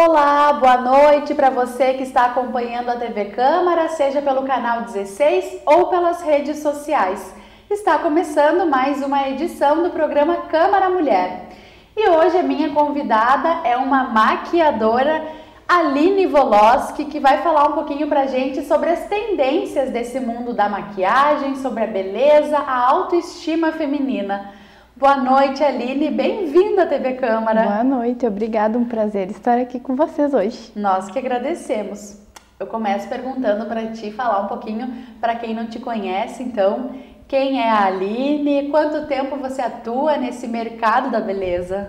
Olá, boa noite para você que está acompanhando a TV Câmara, seja pelo canal 16 ou pelas redes sociais. Está começando mais uma edição do programa Câmara Mulher. E hoje a minha convidada é uma maquiadora, Aline Woloski, que vai falar um pouquinho pra gente sobre as tendências desse mundo da maquiagem, sobre a beleza, a autoestima feminina. Boa noite, Aline, bem-vinda à TV Câmara. Boa noite, obrigada, um prazer estar aqui com vocês hoje. Nós que agradecemos. Eu começo perguntando para ti, falar um pouquinho para quem não te conhece, então, quem é a Aline, quanto tempo você atua nesse mercado da beleza?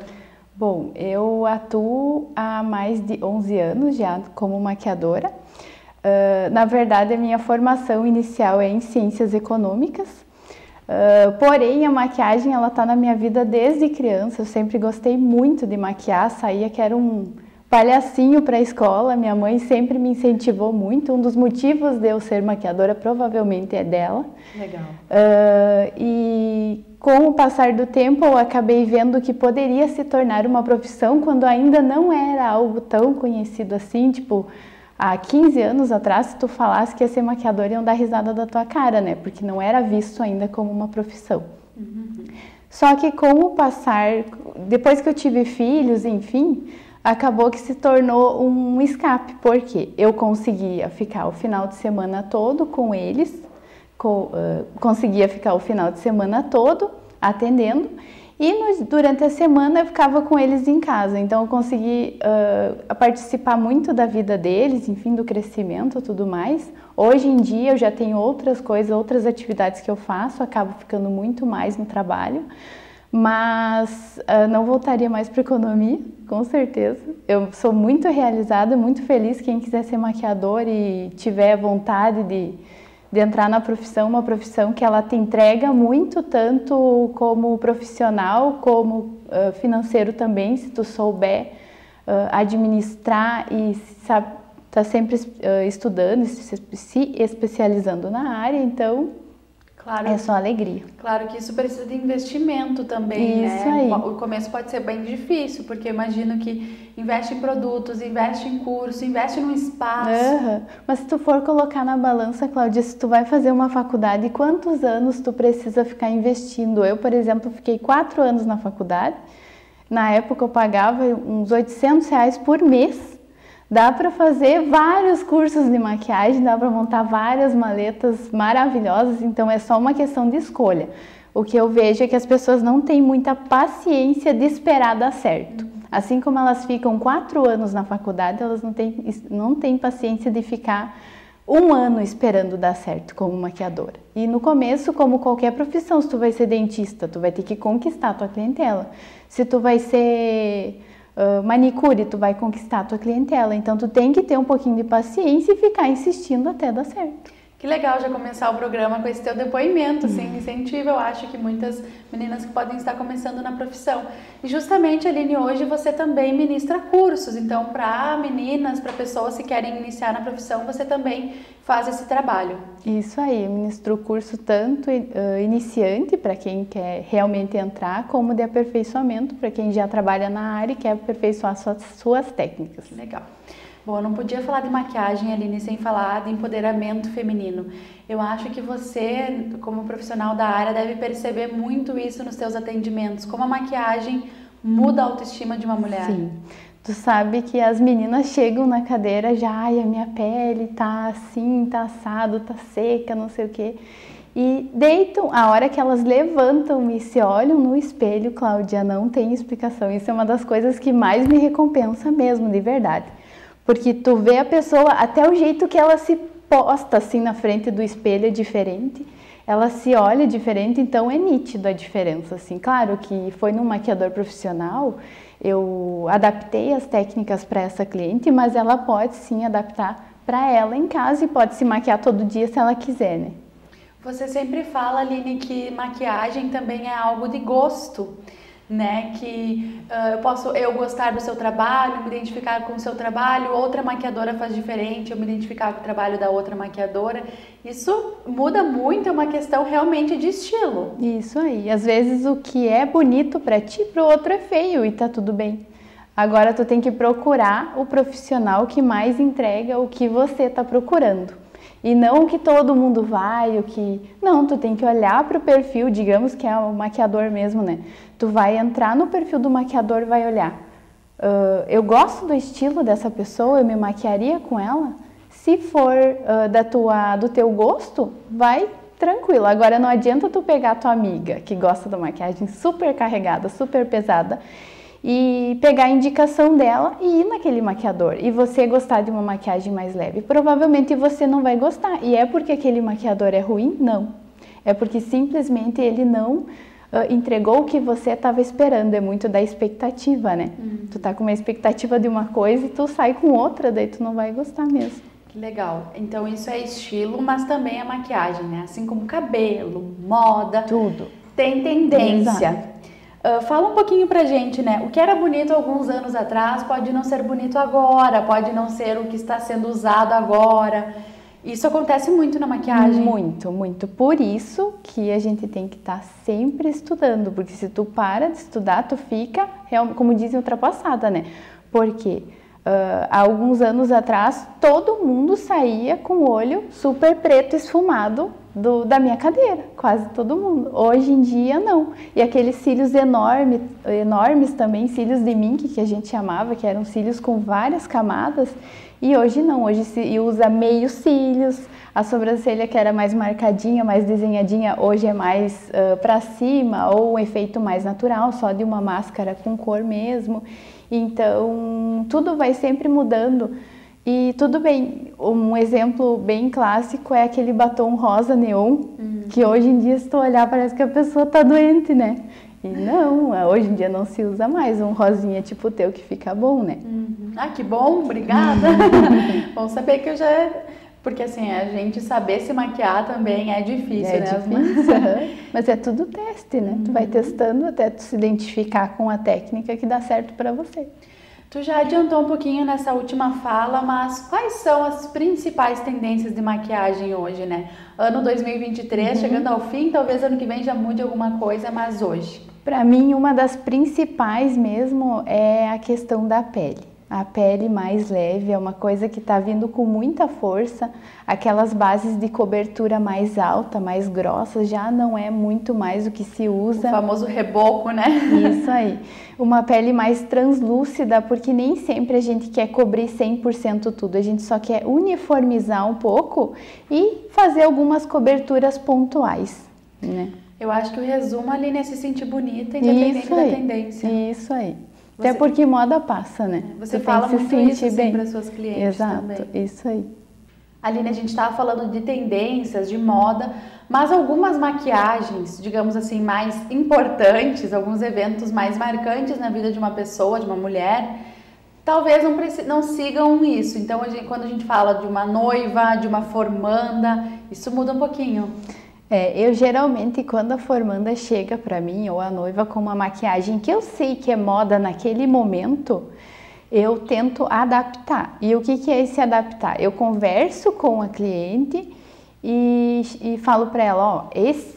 Bom, eu atuo há mais de 11 anos já como maquiadora. Na verdade, a minha formação inicial é em Ciências Econômicas. Porém, a maquiagem ela tá na minha vida desde criança. Eu sempre gostei muito de maquiar, saía que era um palhacinho para a escola. Minha mãe sempre me incentivou muito. Um dos motivos de eu ser maquiadora provavelmente é dela. Legal. E com o passar do tempo eu acabei vendo que poderia se tornar uma profissão quando ainda não era algo tão conhecido assim, tipo... Há 15 anos atrás, se tu falasse que ia ser maquiadora, iam dar risada da tua cara, né? Porque não era visto ainda como uma profissão. Uhum. Só que com o passar, depois que eu tive filhos, enfim, acabou que se tornou um escape. Porque eu conseguia ficar o final de semana todo com eles, conseguia ficar o final de semana todo atendendo, e durante a semana eu ficava com eles em casa, então eu consegui participar muito da vida deles, enfim, do crescimento e tudo mais. Hoje em dia eu já tenho outras coisas, outras atividades que eu faço, acabo ficando muito mais no trabalho, mas não voltaria mais para economia, com certeza. Eu sou muito realizada, muito feliz. Quem quiser ser maquiador e tiver vontade de entrar na profissão, uma profissão que ela te entrega muito, tanto como profissional, como financeiro também, se tu souber administrar e tá sempre estudando, se especializando na área, então Claro, é só alegria. Claro que isso precisa de investimento também, isso né? Aí. O começo pode ser bem difícil, porque eu imagino que investe em produtos, investe em curso, investe num espaço. Mas se tu for colocar na balança, Cláudia, se tu vai fazer uma faculdade, quantos anos tu precisa ficar investindo? Eu, por exemplo, fiquei 4 anos na faculdade. Na época eu pagava uns R$800 por mês. Dá para fazer vários cursos de maquiagem, dá para montar várias maletas maravilhosas, então é só uma questão de escolha. O que eu vejo é que as pessoas não têm muita paciência de esperar dar certo. Assim como elas ficam 4 anos na faculdade, elas não têm paciência de ficar 1 ano esperando dar certo como maquiadora. E no começo, como qualquer profissão, se tu vai ser dentista, tu vai ter que conquistar a tua clientela. Se tu vai ser manicure, tu vai conquistar a tua clientela. Então, tu tem que ter um pouquinho de paciência e ficar insistindo até dar certo. Que legal já começar o programa com esse teu depoimento, assim, incentivo, eu acho que muitas meninas que podem estar começando na profissão. E justamente, Aline, hoje você também ministra cursos, então para meninas, para pessoas que querem iniciar na profissão, você também faz esse trabalho. Isso aí, eu ministro o curso tanto iniciante, para quem quer realmente entrar, como de aperfeiçoamento, para quem já trabalha na área e quer aperfeiçoar suas técnicas. Legal. Bom, eu não podia falar de maquiagem, Aline, sem falar de empoderamento feminino. Eu acho que você, como profissional da área, deve perceber muito isso nos seus atendimentos. Como a maquiagem muda a autoestima de uma mulher. Sim. Tu sabe que as meninas chegam na cadeira já, ai, a minha pele tá assim, tá assado, tá seca, não sei o quê. E deitam, a hora que elas levantam e se olham no espelho, Cláudia, não tem explicação. Isso é uma das coisas que mais me recompensa mesmo, de verdade. Porque tu vê a pessoa, até o jeito que ela se posta assim na frente do espelho é diferente, ela se olha diferente, então é nítido a diferença, assim. Claro que foi num maquiador profissional, eu adaptei as técnicas para essa cliente, mas ela pode sim adaptar para ela em casa e pode se maquiar todo dia se ela quiser, né? Você sempre fala, Aline, que maquiagem também é algo de gosto, né? Que eu gostar do seu trabalho, me identificar com o seu trabalho, outra maquiadora faz diferente, eu me identificar com o trabalho da outra maquiadora. Isso muda muito, é uma questão realmente de estilo. Isso aí. Às vezes o que é bonito para ti, para o outro é feio e tá tudo bem. Agora tu tem que procurar o profissional que mais entrega o que você está procurando. E não o que todo mundo vai, o que... Não, tu tem que olhar para o perfil, digamos que é o maquiador mesmo, né? Tu vai entrar no perfil do maquiador e vai olhar. Eu gosto do estilo dessa pessoa, eu me maquiaria com ela? Se for do teu gosto, vai tranquilo. Agora não adianta tu pegar a tua amiga que gosta da maquiagem super carregada, super pesada, e pegar a indicação dela e ir naquele maquiador, e você gostar de uma maquiagem mais leve. Provavelmente você não vai gostar. E é porque aquele maquiador é ruim? Não. É porque simplesmente ele não entregou o que você estava esperando. É muito da expectativa, né? Tu tá com uma expectativa de uma coisa e tu sai com outra, daí tu não vai gostar mesmo. Que legal. Então isso é estilo, mas também é maquiagem, né? Assim como cabelo, moda. Tudo. Tem tendência. Exato. Fala um pouquinho pra gente, né? O que era bonito alguns anos atrás pode não ser bonito agora, pode não ser o que está sendo usado agora. Isso acontece muito na maquiagem. Muito, muito. Por isso que a gente tem que estar sempre estudando, porque se tu para de estudar, tu fica, como dizem, ultrapassada, né? Porque há alguns anos atrás, todo mundo saía com o olho super preto esfumado da minha cadeira, quase todo mundo. Hoje em dia, não. E aqueles cílios enormes também, cílios de mink, que a gente chamava, que eram cílios com várias camadas, e hoje não. Hoje se usa meios cílios, a sobrancelha que era mais marcadinha, mais desenhadinha, hoje é mais para cima, ou um efeito mais natural, só de uma máscara com cor mesmo. Então, tudo vai sempre mudando. E tudo bem, um exemplo bem clássico é aquele batom rosa neon, que hoje em dia, se tu olhar, parece que a pessoa tá doente, né? E não, hoje em dia não se usa mais um rosinha tipo o teu que fica bom, né? Ah, que bom, obrigada! Bom saber que eu já... Porque assim, a gente saber se maquiar também é difícil, né? Difícil, mas é tudo teste, né? Tu vai testando até tu se identificar com a técnica que dá certo pra você. Tu já adiantou um pouquinho nessa última fala, mas quais são as principais tendências de maquiagem hoje, né? Ano 2023, chegando ao fim, talvez ano que vem já mude alguma coisa, mas hoje? Para mim, uma das principais mesmo é a questão da pele. A pele mais leve é uma coisa que está vindo com muita força. Aquelas bases de cobertura mais alta, mais grossas, já não é muito mais o que se usa. O famoso reboco, né? Isso aí. Uma pele mais translúcida, porque nem sempre a gente quer cobrir 100% tudo. A gente só quer uniformizar um pouco e fazer algumas coberturas pontuais, né? Eu acho que o resumo ali é se sentir bonita, independente da tendência. Isso aí. Até porque moda passa, né? Você fala muito isso assim, para suas clientes. Exato, também. Isso aí. Aline, a gente estava falando de tendências, de moda, mas algumas maquiagens, digamos assim, mais importantes, alguns eventos mais marcantes na vida de uma pessoa, de uma mulher, talvez não sigam isso. Então, quando a gente fala de uma noiva, de uma formanda, isso muda um pouquinho. Eu geralmente, quando a formanda chega pra mim, ou a noiva com uma maquiagem que eu sei que é moda naquele momento, eu tento adaptar. E o que é esse adaptar? Eu converso com a cliente e falo para ela, ó,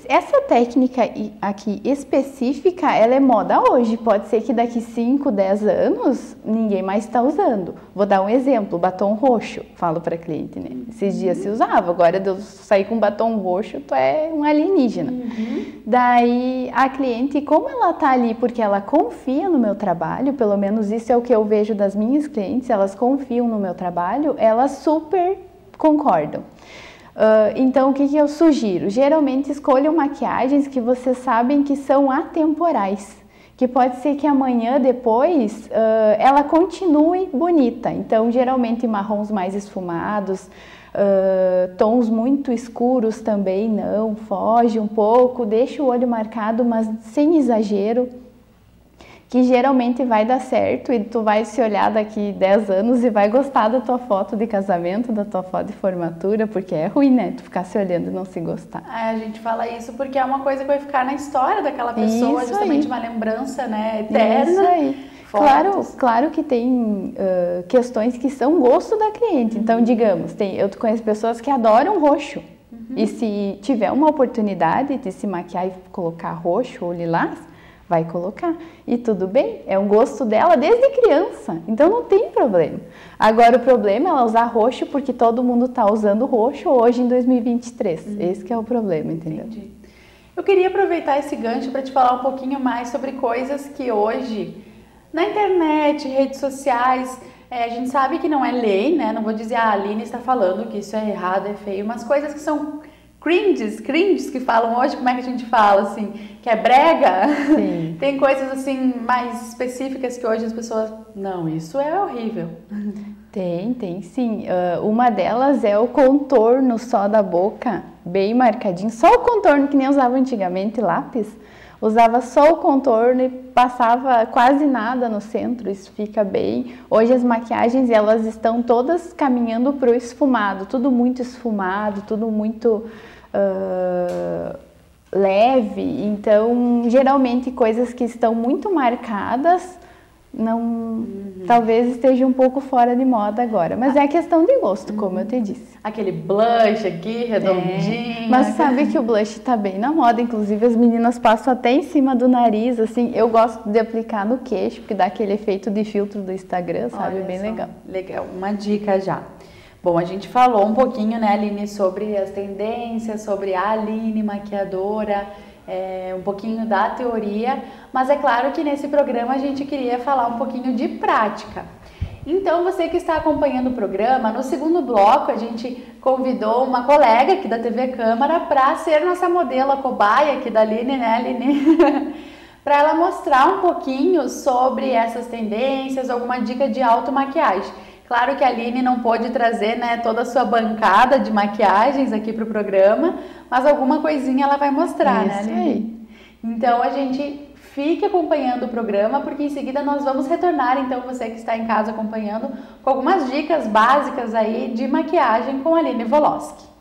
essa técnica aqui específica, ela é moda hoje, pode ser que daqui 5, 10 anos ninguém mais está usando. Vou dar um exemplo, batom roxo, falo para a cliente, né? Esses dias se usava, agora eu sair com batom roxo, tu é um alienígena. Daí a cliente, como ela tá ali porque ela confia no meu trabalho, pelo menos isso é o que eu vejo das minhas clientes, elas confiam no meu trabalho, elas super concordam. Então, o que eu sugiro? Geralmente escolham maquiagens que vocês sabem que são atemporais, que pode ser que amanhã, depois, ela continue bonita. Então, geralmente marrons mais esfumados, tons muito escuros também não, foge um pouco, deixa o olho marcado, mas sem exagero, que geralmente vai dar certo e tu vai se olhar daqui 10 anos e vai gostar da tua foto de casamento, da tua foto de formatura, porque é ruim, né? Tu ficar se olhando e não se gostar. A gente fala isso porque é uma coisa que vai ficar na história daquela pessoa, isso justamente aí. Uma lembrança, né, eterna. Isso aí. Claro que tem questões que são gosto da cliente. Então, digamos, eu conheço pessoas que adoram roxo. E se tiver uma oportunidade de se maquiar e colocar roxo ou lilás, vai colocar. E tudo bem, é um gosto dela desde criança, então não tem problema. Agora o problema é ela usar roxo porque todo mundo está usando roxo hoje em 2023. Esse que é o problema, entendeu? Entendi. Eu queria aproveitar esse gancho para te falar um pouquinho mais sobre coisas que hoje, na internet, redes sociais, a gente sabe que não é lei, né? Não vou dizer, a Aline está falando que isso é errado, é feio, mas coisas que são cringes que falam hoje, como é que a gente fala, assim, que é brega? Sim. Tem coisas, assim, mais específicas que hoje as pessoas, não, isso é horrível. Tem sim. Uma delas é o contorno só da boca, bem marcadinho. Só o contorno, que nem usava antigamente lápis. Usava só o contorno e passava quase nada no centro, isso fica bem. Hoje as maquiagens, elas estão todas caminhando para o esfumado, tudo muito esfumado, tudo muito leve. Então, geralmente coisas que estão muito marcadas, não, talvez esteja um pouco fora de moda agora, mas é questão de gosto, como eu te disse. Aquele blush aqui, redondinho. Mas sabe que o blush tá bem na moda, inclusive as meninas passam até em cima do nariz, assim, eu gosto de aplicar no queixo, porque dá aquele efeito de filtro do Instagram, sabe? Olha bem só, legal. Legal, uma dica já. Bom, a gente falou um pouquinho, né, Aline, sobre as tendências, sobre a Aline maquiadora, um pouquinho da teoria, mas é claro que nesse programa a gente queria falar um pouquinho de prática. Então, você que está acompanhando o programa, no segundo bloco a gente convidou uma colega aqui da TV Câmara para ser nossa modelo, a cobaia aqui da Aline, né, Aline? Para ela mostrar um pouquinho sobre essas tendências, alguma dica de automaquiagem. Claro que a Aline não pôde trazer, né, toda a sua bancada de maquiagens aqui para o programa, mas alguma coisinha ela vai mostrar, né, Aline? Aí. Então a gente fique acompanhando o programa, porque em seguida nós vamos retornar, então você que está em casa acompanhando, com algumas dicas básicas aí de maquiagem com a Aline Woloski.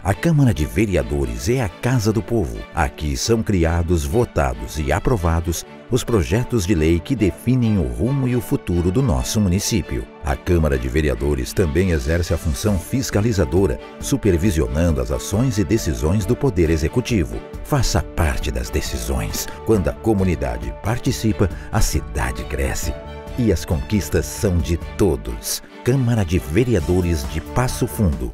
A Câmara de Vereadores é a Casa do Povo. Aqui são criados, votados e aprovados os projetos de lei que definem o rumo e o futuro do nosso município. A Câmara de Vereadores também exerce a função fiscalizadora, supervisionando as ações e decisões do Poder Executivo. Faça parte das decisões. Quando a comunidade participa, a cidade cresce. E as conquistas são de todos. Câmara de Vereadores de Passo Fundo.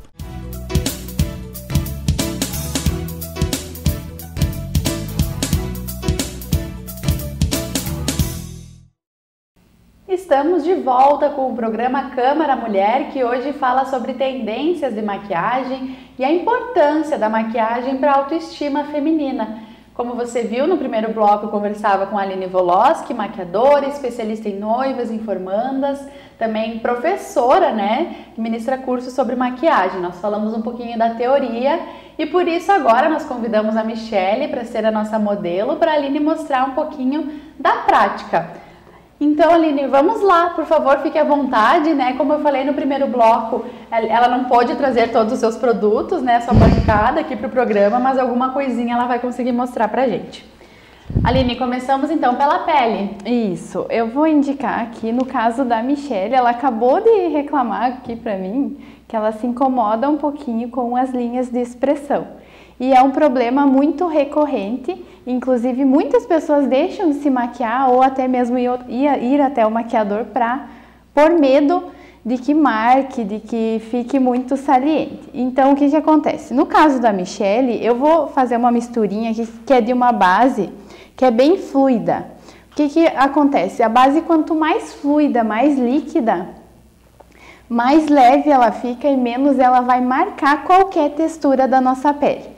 Estamos de volta com o programa Câmara Mulher, que hoje fala sobre tendências de maquiagem e a importância da maquiagem para a autoestima feminina. Como você viu, no primeiro bloco eu conversava com a Aline Woloski, maquiadora, especialista em noivas, em formandas, também professora, né, que ministra cursos sobre maquiagem. Nós falamos um pouquinho da teoria e por isso agora nós convidamos a Michele para ser a nossa modelo, para a Aline mostrar um pouquinho da prática. Então, Aline, vamos lá, por favor, fique à vontade, né? Como eu falei no primeiro bloco, ela não pôde trazer todos os seus produtos, né? Sua bancada aqui para o programa, mas alguma coisinha ela vai conseguir mostrar pra gente. Aline, começamos então pela pele. Isso, eu vou indicar aqui no caso da Michele, ela acabou de reclamar aqui pra mim que ela se incomoda um pouquinho com as linhas de expressão. E é um problema muito recorrente, inclusive muitas pessoas deixam de se maquiar ou até mesmo ir até o maquiador por medo de que marque, de que fique muito saliente. Então, o que acontece? No caso da Michele, eu vou fazer uma misturinha aqui que é de uma base que é bem fluida. O que acontece? A base, quanto mais fluida, mais líquida, mais leve ela fica e menos ela vai marcar qualquer textura da nossa pele.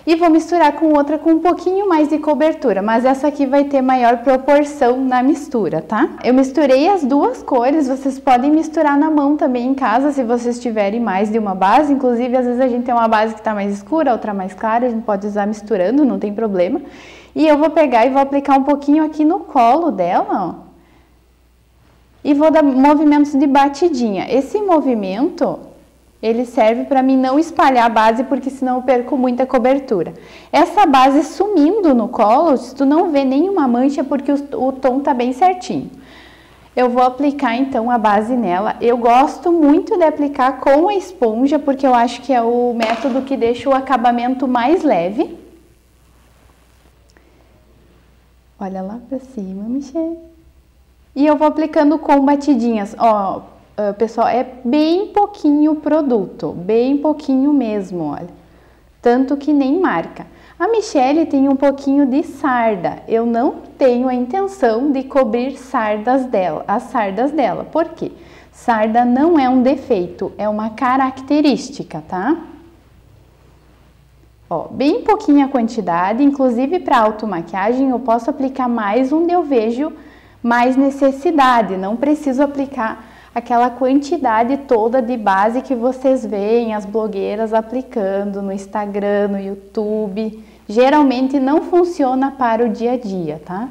E vou misturar com outra com um pouquinho mais de cobertura, mas essa aqui vai ter maior proporção na mistura, tá? Eu misturei as duas cores, vocês podem misturar na mão também em casa, se vocês tiverem mais de uma base. Inclusive, às vezes a gente tem uma base que tá mais escura, outra mais clara, a gente pode usar misturando, não tem problema. E eu vou pegar e vou aplicar um pouquinho aqui no colo dela, ó. E vou dar movimentos de batidinha. Esse movimento, ele serve para mim não espalhar a base, porque senão eu perco muita cobertura. Essa base sumindo no colo, se tu não vê nenhuma mancha, porque o tom tá bem certinho. Eu vou aplicar então a base nela. Eu gosto muito de aplicar com a esponja, porque eu acho que é o método que deixa o acabamento mais leve. Olha lá pra cima, Michele. E eu vou aplicando com batidinhas. Ó, pessoal, é bem pouquinho o produto, bem pouquinho mesmo, olha. Tanto que nem marca. A Michele tem um pouquinho de sarda. Eu não tenho a intenção de cobrir as sardas dela. Por quê? Sarda não é um defeito, é uma característica, tá? Ó, bem pouquinha a quantidade, inclusive para automaquiagem eu posso aplicar mais onde eu vejo mais necessidade. Não preciso aplicar aquela quantidade toda de base que vocês veem as blogueiras aplicando no Instagram, no YouTube. Geralmente não funciona para o dia a dia, tá?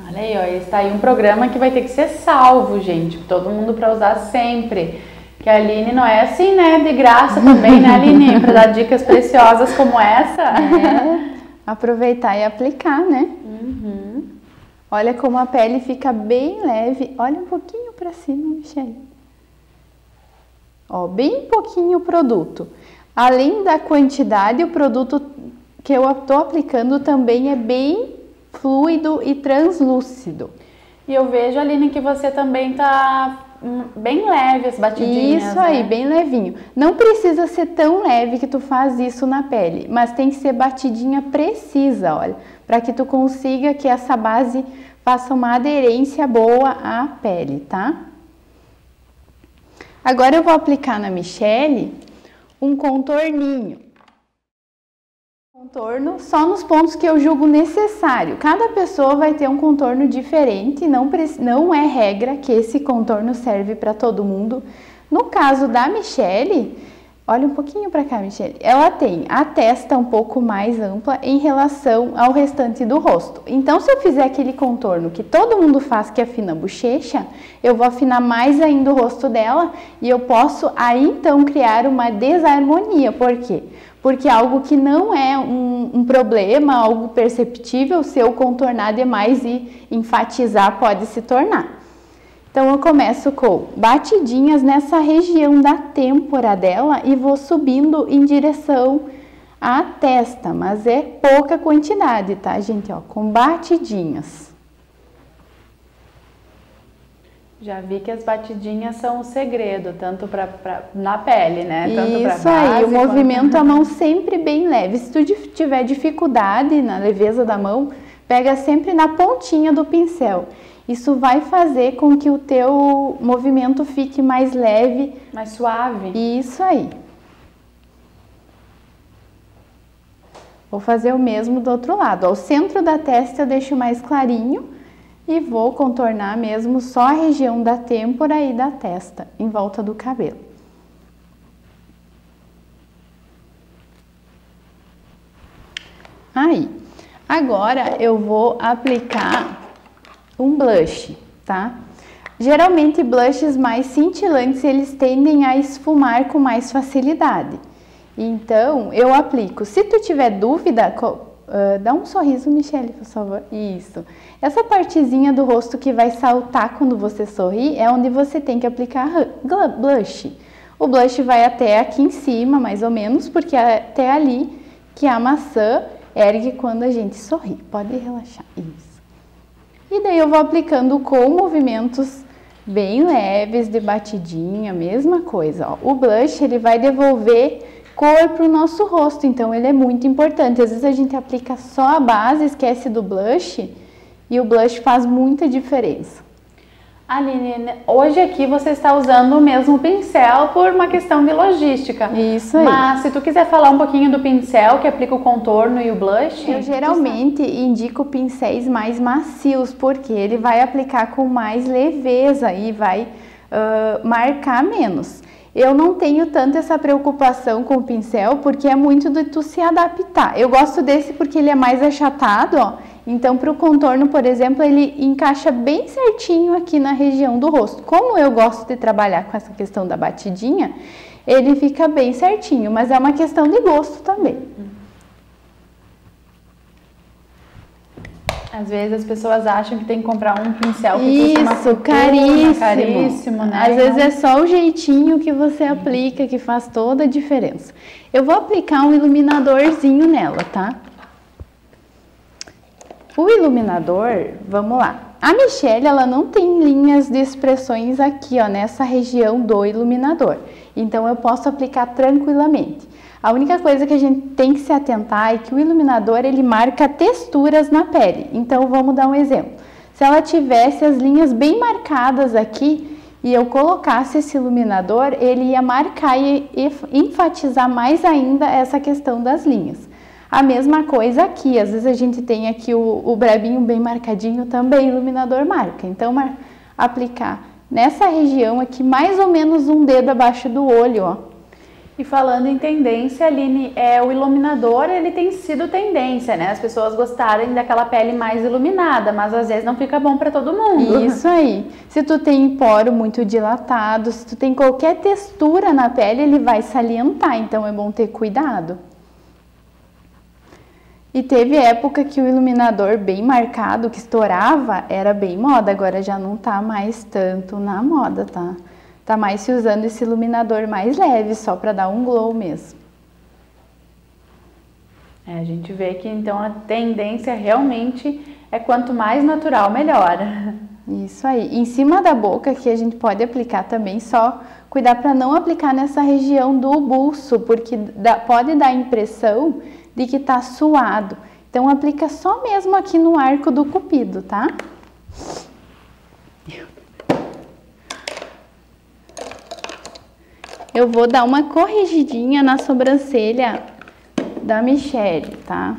Olha aí, ó, está aí um programa que vai ter que ser salvo, gente, todo mundo para usar sempre. Que a Aline não é assim, né, de graça também, né, Aline? Para dar dicas preciosas como essa. É, aproveitar e aplicar, né? Uhum. Olha como a pele fica bem leve. Olha um pouquinho para cima, Michele. Ó, bem pouquinho o produto. Além da quantidade, o produto que eu estou aplicando também é bem fluido e translúcido. E eu vejo, Aline, que você também tá bem leve as batidinhas. Isso aí, né? Bem levinho. Não precisa ser tão leve que tu faz isso na pele, mas tem que ser batidinha precisa, olha, para que tu consiga que essa base faça uma aderência boa à pele, tá? Agora eu vou aplicar na Michele um contorninho. Contorno só nos pontos que eu julgo necessário. Cada pessoa vai ter um contorno diferente, não é regra que esse contorno serve para todo mundo. No caso da Michele, olha um pouquinho para cá, Michele, ela tem a testa um pouco mais ampla em relação ao restante do rosto. Então, se eu fizer aquele contorno que todo mundo faz, que afina a bochecha, eu vou afinar mais ainda o rosto dela e eu posso aí então criar uma desarmonia. Por quê? Porque algo que não é um problema, algo perceptível, se eu contornar demais e enfatizar, pode se tornar. Então, eu começo com batidinhas nessa região da têmpora dela e vou subindo em direção à testa, mas é pouca quantidade, tá, gente? Ó, com batidinhas. Já vi que as batidinhas são o segredo, tanto na pele, né? Tanto isso aí, o movimento a mão sempre bem leve. Se tu tiver dificuldade na leveza da mão, pega sempre na pontinha do pincel. Isso vai fazer com que o teu movimento fique mais leve. Mais suave. Isso aí. Vou fazer o mesmo do outro lado. Ao centro da testa eu deixo mais clarinho. E vou contornar mesmo só a região da têmpora e da testa, em volta do cabelo. Aí, agora eu vou aplicar um blush, tá? Geralmente blushes mais cintilantes, eles tendem a esfumar com mais facilidade. Então, eu aplico. Se tu tiver dúvida, dá um sorriso, Michele, por favor. Isso. Essa partezinha do rosto que vai saltar quando você sorri é onde você tem que aplicar blush. O blush vai até aqui em cima, mais ou menos, porque é até ali que a maçã ergue quando a gente sorri. Pode relaxar. Isso. E daí eu vou aplicando com movimentos bem leves de batidinha, mesma coisa. Ó. O blush, ele vai devolver cor para o nosso rosto, então ele é muito importante. Às vezes a gente aplica só a base, esquece do blush, e o blush faz muita diferença. Aline, hoje aqui você está usando o mesmo pincel por uma questão de logística. Isso aí. Mas se tu quiser falar um pouquinho do pincel que aplica o contorno e o blush... Eu geralmente indico pincéis mais macios, porque ele vai aplicar com mais leveza e vai marcar menos. Eu não tenho tanto essa preocupação com o pincel, porque é muito de tu se adaptar. Eu gosto desse porque ele é mais achatado, ó. Então, para o contorno, por exemplo, ele encaixa bem certinho aqui na região do rosto. Como eu gosto de trabalhar com essa questão da batidinha, ele fica bem certinho, mas é uma questão de gosto também. Às vezes as pessoas acham que tem que comprar um pincel que isso, custa uma fortuna, caríssimo, né? Às vezes é só o jeitinho que você aplica que faz toda a diferença. Eu vou aplicar um iluminadorzinho nela, tá? O iluminador, vamos lá. A Michelle, ela não tem linhas de expressões aqui, ó, nessa região do iluminador. Então, eu posso aplicar tranquilamente. A única coisa que a gente tem que se atentar é que o iluminador, ele marca texturas na pele. Então, vamos dar um exemplo. Se ela tivesse as linhas bem marcadas aqui e eu colocasse esse iluminador, ele ia marcar e enfatizar mais ainda essa questão das linhas. A mesma coisa aqui, às vezes a gente tem aqui o brabinho bem marcadinho, também o iluminador marca. Então, aplicar nessa região aqui, mais ou menos um dedo abaixo do olho, ó. E falando em tendência, Aline, o iluminador, ele tem sido tendência, né? As pessoas gostarem daquela pele mais iluminada, mas às vezes não fica bom para todo mundo. Isso aí. Se tu tem poro muito dilatado, se tu tem qualquer textura na pele, ele vai salientar, então é bom ter cuidado. E teve época que o iluminador bem marcado, que estourava, era bem moda, agora já não tá mais tanto na moda, tá? Tá mais se usando esse iluminador mais leve, só para dar um glow mesmo. A gente vê que então a tendência realmente é quanto mais natural, melhor. Isso aí. Em cima da boca, que a gente pode aplicar também, só cuidar para não aplicar nessa região do buço, porque pode dar a impressão de que tá suado. Então, aplica só mesmo aqui no arco do cupido, tá? Eu vou dar uma corrigidinha na sobrancelha da Michelle, tá?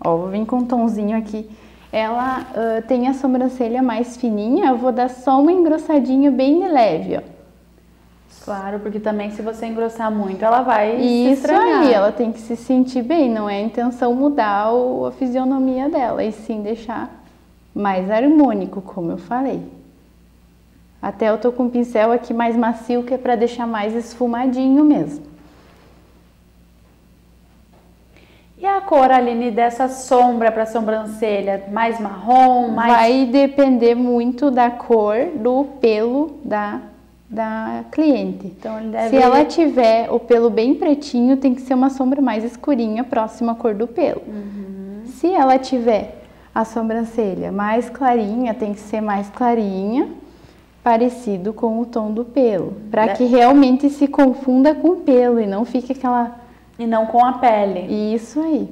Ó, vou vir com um tomzinho aqui. Ela tem a sobrancelha mais fininha, eu vou dar só uma engrossadinha bem leve, ó. Claro, porque também se você engrossar muito, ela vai se Isso estranhar. aí, ela tem que se sentir bem, não é a intenção mudar a fisionomia dela, e sim deixar mais harmônico, como eu falei. Até eu tô com um pincel aqui mais macio, que é para deixar mais esfumadinho mesmo. E a cor, Aline, dessa sombra para sobrancelha? Mais marrom, mais... Vai depender muito da cor do pelo da cliente. Então, ele deve... Se ela tiver o pelo bem pretinho, tem que ser uma sombra mais escurinha, próxima à cor do pelo. Se ela tiver a sobrancelha mais clarinha, tem que ser mais clarinha, parecido com o tom do pelo, para que realmente se confunda com o pelo e não fique aquela... E não com a pele. Isso aí.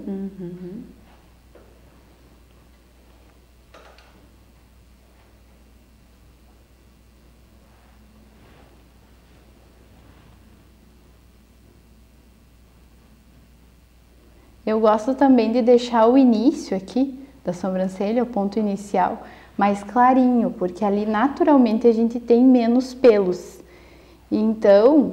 Eu gosto também de deixar o início aqui da sobrancelha, o ponto inicial, mais clarinho, porque ali naturalmente a gente tem menos pelos. Então,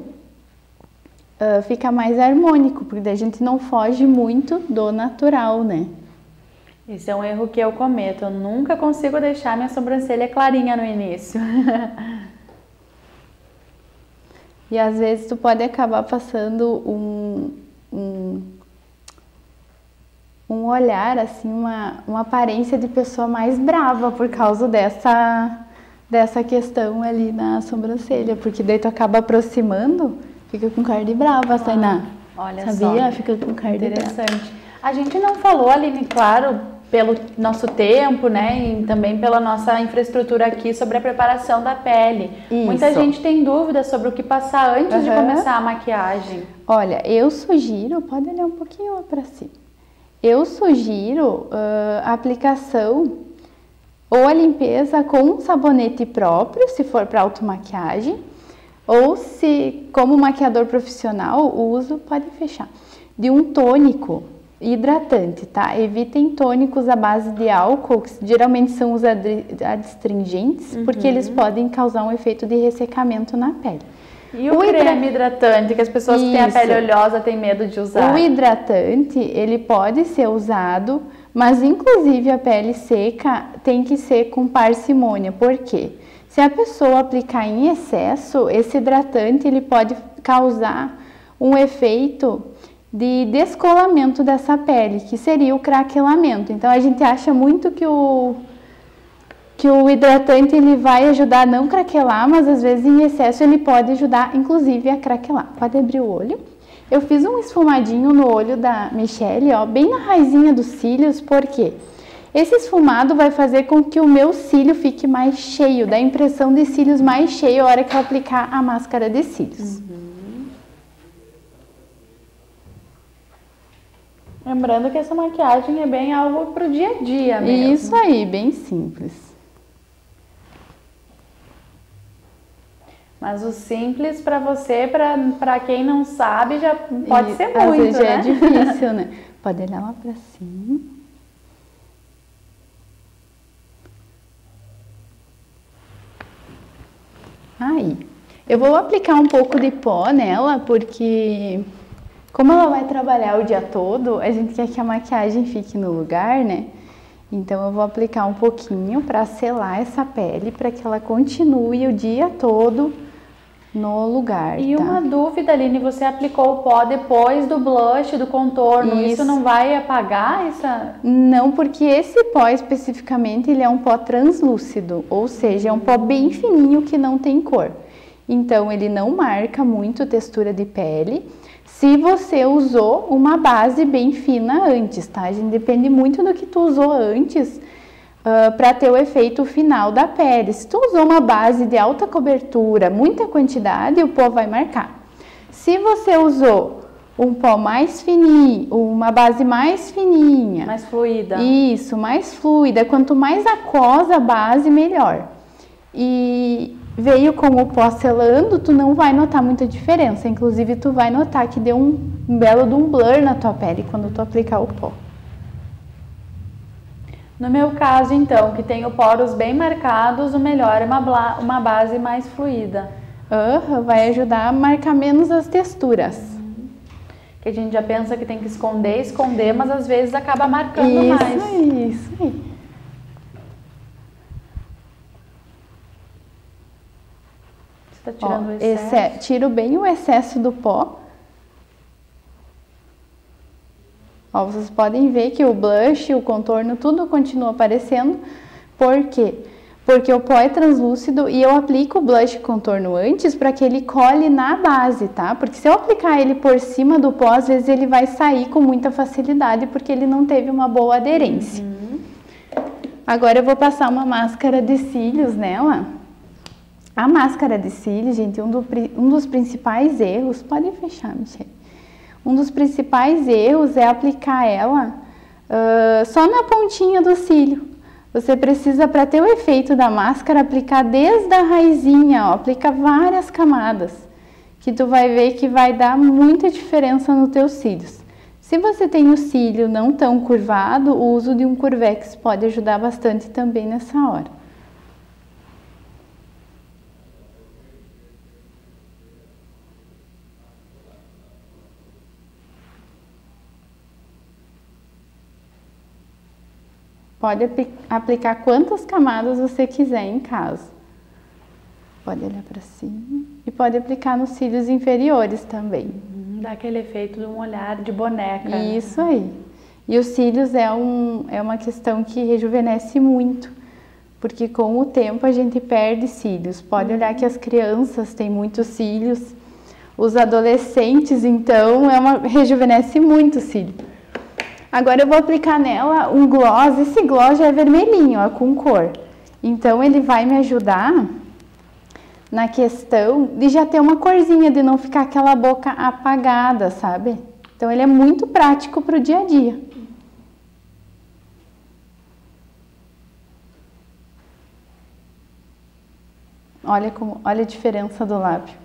fica mais harmônico, porque daí a gente não foge muito do natural, né? Esse é um erro que eu cometo. Eu nunca consigo deixar minha sobrancelha clarinha no início. E às vezes tu pode acabar passando um olhar, assim, uma aparência de pessoa mais brava por causa dessa questão ali na sobrancelha, porque daí tu acaba aproximando, fica com cara de brava, Tainá. Olha Sabia? só. Fica com cara de brava. Interessante. A gente não falou, Aline, claro, pelo nosso tempo, né, e também pela nossa infraestrutura aqui sobre a preparação da pele. Isso. Muita gente tem dúvidas sobre o que passar antes de começar a maquiagem. Olha, eu sugiro, pode olhar um pouquinho lá pra cima. Eu sugiro a aplicação ou a limpeza com um sabonete próprio, se for para automaquiagem, ou se, como maquiador profissional, o uso, pode fechar, de um tônico hidratante, tá? Evitem tônicos à base de álcool, que geralmente são os adstringentes, porque eles podem causar um efeito de ressecamento na pele. E o creme hidratante, que as pessoas que têm a pele oleosa têm medo de usar? O hidratante, ele pode ser usado, mas inclusive a pele seca tem que ser com parcimônia. Por quê? Se a pessoa aplicar em excesso, esse hidratante ele pode causar um efeito de descolamento dessa pele, que seria o craquelamento. Então a gente acha muito que o hidratante ele vai ajudar a não craquelar, mas às vezes em excesso ele pode ajudar inclusive a craquelar. Pode abrir o olho. Eu fiz um esfumadinho no olho da Michelle, ó, bem na raizinha dos cílios, porque esse esfumado vai fazer com que o meu cílio fique mais cheio, dá a impressão de cílios mais cheio a hora que eu aplicar a máscara de cílios. Lembrando que essa maquiagem é bem algo pro dia a dia mesmo. Isso aí, bem simples. Mas o simples para você, para quem não sabe, já pode ser às muito, vezes né? já é difícil, né? Pode olhar lá pra cima. Aí, eu vou aplicar um pouco de pó nela, porque como ela vai trabalhar o dia todo, a gente quer que a maquiagem fique no lugar, né? Então eu vou aplicar um pouquinho para selar essa pele, para que ela continue o dia todo no lugar. E tá? uma dúvida, Aline, você aplicou o pó depois do blush, do contorno, isso não vai apagar essa? Não, porque esse pó especificamente ele é um pó translúcido, ou seja, é um pó bem fininho que não tem cor. Então ele não marca muito textura de pele. Se você usou uma base bem fina antes, tá? A gente depende muito do que tu usou antes para ter o efeito final da pele. Se tu usou uma base de alta cobertura, muita quantidade, o pó vai marcar. Se você usou um pó mais fininho, uma base mais fininha, mais fluida. Isso, mais fluida. Quanto mais aquosa a base, melhor. E veio com o pó selando, tu não vai notar muita diferença. Inclusive, tu vai notar que deu um belo de um blur na tua pele quando tu aplicar o pó. No meu caso, então, que tenho poros bem marcados, o melhor é uma base mais fluida. Vai ajudar a marcar menos as texturas. Que a gente já pensa que tem que esconder, mas às vezes acaba marcando mais. Isso aí. Você tá tirando o excesso? Tiro bem o excesso do pó. Ó, vocês podem ver que o blush, o contorno, tudo continua aparecendo. Por quê? Porque o pó é translúcido e eu aplico o blush e contorno antes para que ele cole na base, tá? Porque se eu aplicar ele por cima do pó, às vezes ele vai sair com muita facilidade porque ele não teve uma boa aderência. Agora eu vou passar uma máscara de cílios nela. A máscara de cílios, gente, um dos principais erros... Pode fechar, Michelle. Um dos principais erros é aplicar ela só na pontinha do cílio. Você precisa, para ter o efeito da máscara, aplicar desde a raizinha, ó, aplica várias camadas, que tu vai ver que vai dar muita diferença nos teus cílios. Se você tem o cílio não tão curvado, o uso de um Curvex pode ajudar bastante também nessa hora. Pode aplicar quantas camadas você quiser em casa. Pode olhar para cima e pode aplicar nos cílios inferiores também. Dá aquele efeito de um olhar de boneca. Isso aí. E os cílios é uma questão que rejuvenesce muito, porque com o tempo a gente perde cílios. Pode olhar que as crianças têm muitos cílios, os adolescentes, então, rejuvenesce muito o cílio. Agora eu vou aplicar nela um gloss. Esse gloss já é vermelhinho, ó, com cor. Então ele vai me ajudar na questão de já ter uma corzinha, de não ficar aquela boca apagada, sabe? Então ele é muito prático para o dia a dia. Olha a diferença do lábio.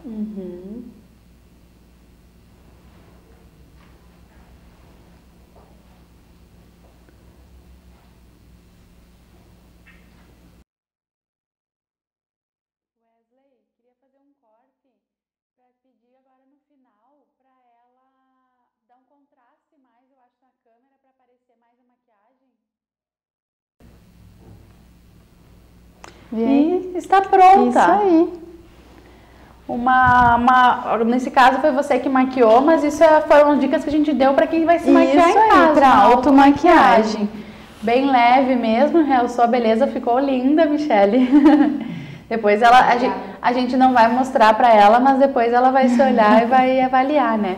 E está pronta. Isso aí. Nesse caso foi você que maquiou, mas isso foram dicas que a gente deu para quem vai se maquiar isso em casa. Para automaquiagem. Bem leve mesmo, realçou a beleza, ficou linda, Michele. Depois a gente não vai mostrar para ela, mas depois ela vai se olhar e vai avaliar, né?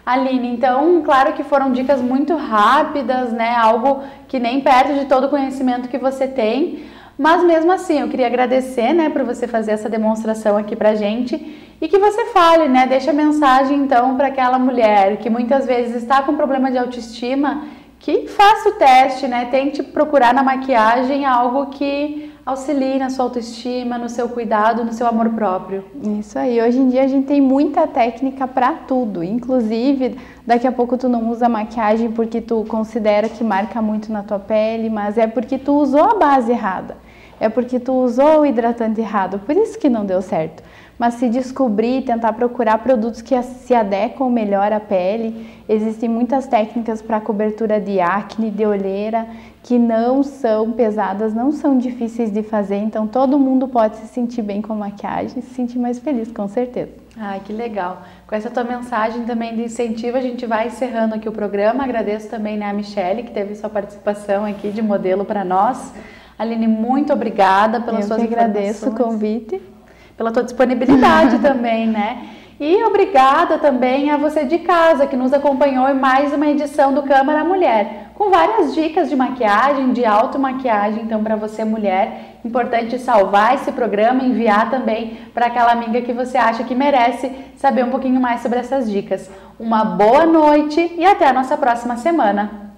Aline, então, claro que foram dicas muito rápidas, né? Algo que nem perto de todo o conhecimento que você tem. Mas mesmo assim, eu queria agradecer, né, por você fazer essa demonstração aqui pra gente e que você fale, né, deixa a mensagem então para aquela mulher que muitas vezes está com problema de autoestima, que faça o teste, né, tente procurar na maquiagem algo que auxilie na sua autoestima, no seu cuidado, no seu amor próprio. Isso aí, hoje em dia a gente tem muita técnica para tudo, inclusive daqui a pouco tu não usa maquiagem porque tu considera que marca muito na tua pele, mas é porque tu usou a base errada. É porque tu usou o hidratante errado, por isso que não deu certo. Mas se descobrir, tentar procurar produtos que se adequam melhor à pele, existem muitas técnicas para cobertura de acne, de olheira, que não são pesadas, não são difíceis de fazer, então todo mundo pode se sentir bem com a maquiagem e se sentir mais feliz, com certeza. Ai, que legal. Com essa tua mensagem também de incentivo, a gente vai encerrando aqui o programa. Agradeço também, né, a Michele, que teve sua participação aqui de modelo para nós. Aline, muito obrigada pelas suas informações. Eu agradeço o convite. Pela tua disponibilidade também, né? E obrigada também a você de casa que nos acompanhou em mais uma edição do Câmara Mulher, com várias dicas de maquiagem, de automaquiagem, então para você mulher, importante salvar esse programa e enviar também para aquela amiga que você acha que merece saber um pouquinho mais sobre essas dicas. Uma boa noite e até a nossa próxima semana.